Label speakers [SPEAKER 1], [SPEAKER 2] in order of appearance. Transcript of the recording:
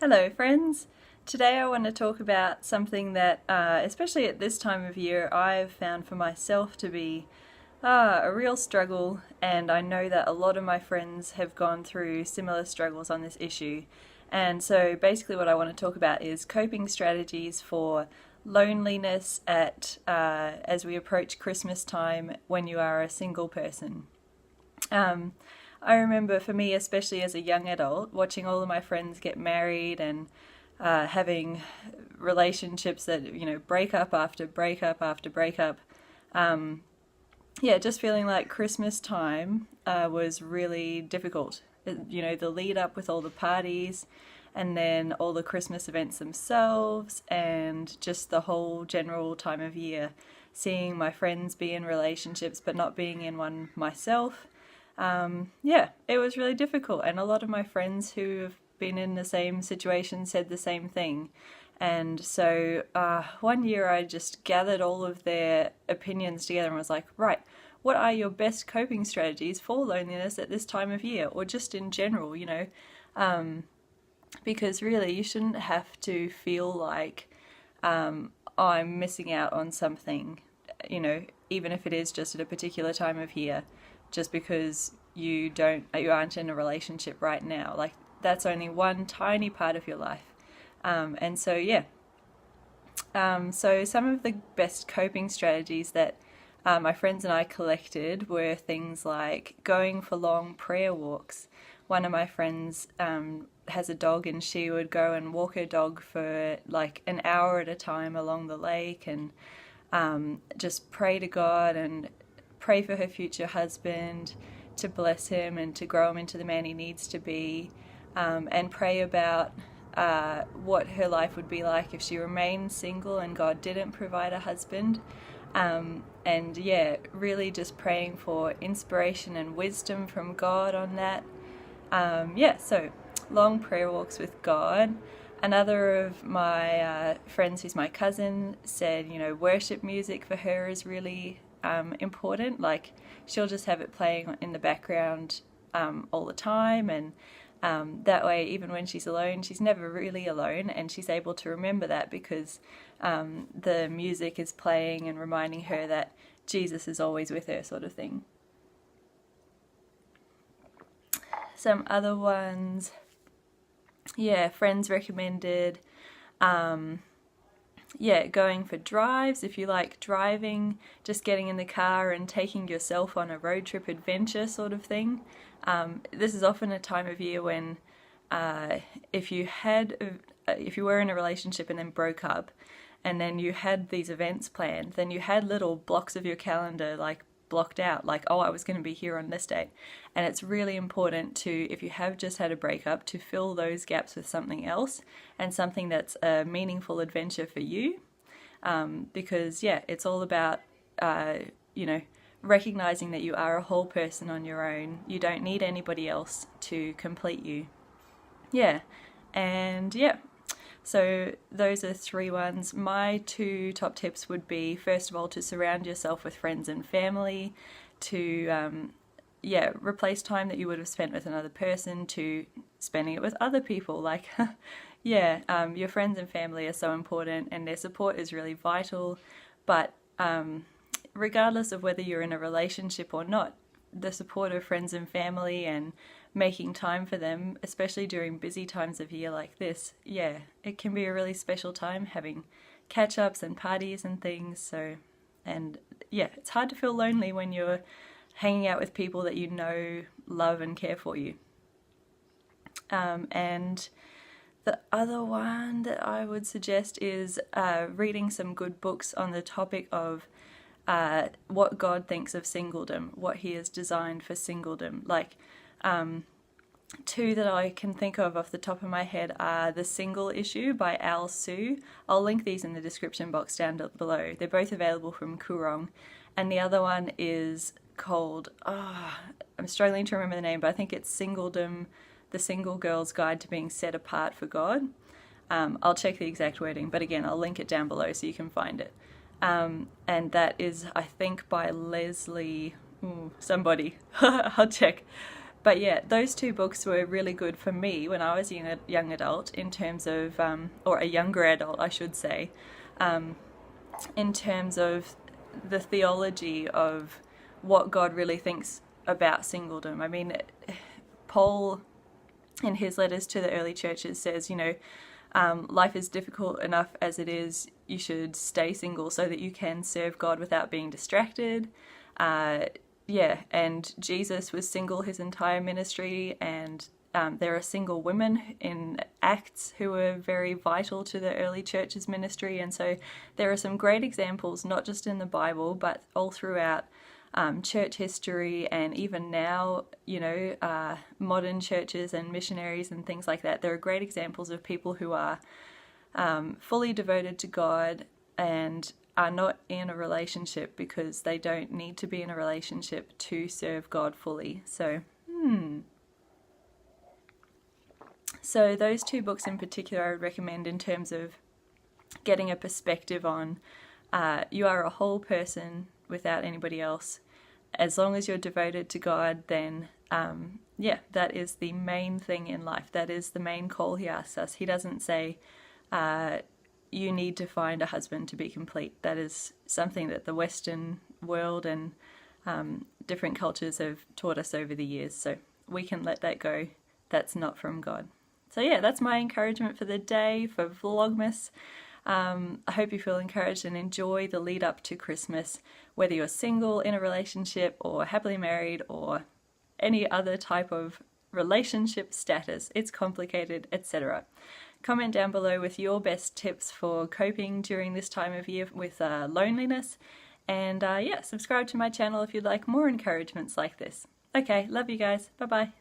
[SPEAKER 1] Hello friends! Today I want to talk about something that, especially at this time of year, I've found for myself to be a real struggle, and I know that a lot of my friends have gone through similar struggles on this issue. And so basically what I want to talk about is coping strategies for loneliness as we approach Christmas time when you are a single person. Um, I remember for me, especially as a young adult, watching all of my friends get married and having relationships that, break up after breakup after breakup. Yeah, just feeling like Christmas time was really difficult. The lead up with all the parties and then all the Christmas events themselves and just the whole general time of year. Seeing my friends be in relationships but not being in one myself. Yeah, it was really difficult, and a lot of my friends who have been in the same situation said the same thing. And so one year I just gathered all of their opinions together and was like, right, what are your best coping strategies for loneliness at this time of year, or just in general, because really you shouldn't have to feel like I'm missing out on something, even if it is just at a particular time of year, just because you aren't in a relationship right now. Like, that's only one tiny part of your life. And so yeah. So some of the best coping strategies that my friends and I collected were things like going for long prayer walks. One of my friends has a dog, and she would go and walk her dog for like an hour at a time along the lake and just pray to God and pray for her future husband, to bless him and to grow him into the man he needs to be, and pray about what her life would be like if she remained single and God didn't provide a husband. And yeah, really just praying for inspiration and wisdom from God on that. So long prayer walks with God. Another of my friends, who's my cousin, said, worship music for her is really important. Like, she'll just have it playing in the background all the time, and that way, even when she's alone, she's never really alone, and she's able to remember that because the music is playing and reminding her that Jesus is always with her, sort of thing. Some other ones, friends recommended going for drives. If you like driving, just getting in the car and taking yourself on a road trip adventure sort of thing. This is often a time of year when if you were in a relationship and then broke up, and then you had these events planned, then you had little blocks of your calendar like blocked out, like, oh, I was going to be here on this date. And it's really important to, if you have just had a breakup, to fill those gaps with something else, and something that's a meaningful adventure for you. Because it's all about recognizing that you are a whole person on your own. You don't need anybody else to complete you. So those are 3 ones. My 2 top tips would be, first of all, to surround yourself with friends and family, to replace time that you would have spent with another person to spending it with other people. Like, your friends and family are so important, and their support is really vital. But regardless of whether you're in a relationship or not, the support of friends and family and making time for them, especially during busy times of year like this, it can be a really special time, having catch-ups and parties and things. So, and it's hard to feel lonely when you're hanging out with people that you know love and care for you. And the other one that I would suggest is reading some good books on the topic of what God thinks of singledom, what He has designed for singledom. Like, 2 that I can think of off the top of my head are The Single Issue by Al Su. I'll link these in the description box down below. They're both available from Kurong. And the other one is called, I'm struggling to remember the name, but I think it's Singledom, The Single Girl's Guide to Being Set Apart for God. I'll check the exact wording, but again, I'll link it down below so you can find it. And that is, I think, by Leslie somebody. I'll check. But yeah, those two books were really good for me when I was a young adult in terms of, or a younger adult, I should say, in terms of the theology of what God really thinks about singledom. I mean, Paul, in his letters to the early churches, says, life is difficult enough as it is. You should stay single so that you can serve God without being distracted. And Jesus was single his entire ministry, and there are single women in Acts who were very vital to the early church's ministry, and so there are some great examples, not just in the Bible, but all throughout church history, and even now, modern churches and missionaries and things like that. There are great examples of people who are fully devoted to God and are not in a relationship because they don't need to be in a relationship to serve God fully. So those two books in particular I would recommend in terms of getting a perspective on you are a whole person without anybody else. As long as you're devoted to God, then that is the main thing in life. That is the main call he asks us. He doesn't say you need to find a husband to be complete. That is something that the Western world and different cultures have taught us over the years. So we can let that go. That's not from God. So yeah, that's my encouragement for the day, for Vlogmas. I hope you feel encouraged and enjoy the lead up to Christmas, whether you're single, in a relationship, or happily married, or any other type of relationship status. It's complicated, etc. Comment down below with your best tips for coping during this time of year with loneliness. And subscribe to my channel if you'd like more encouragements like this. Okay, love you guys. Bye bye.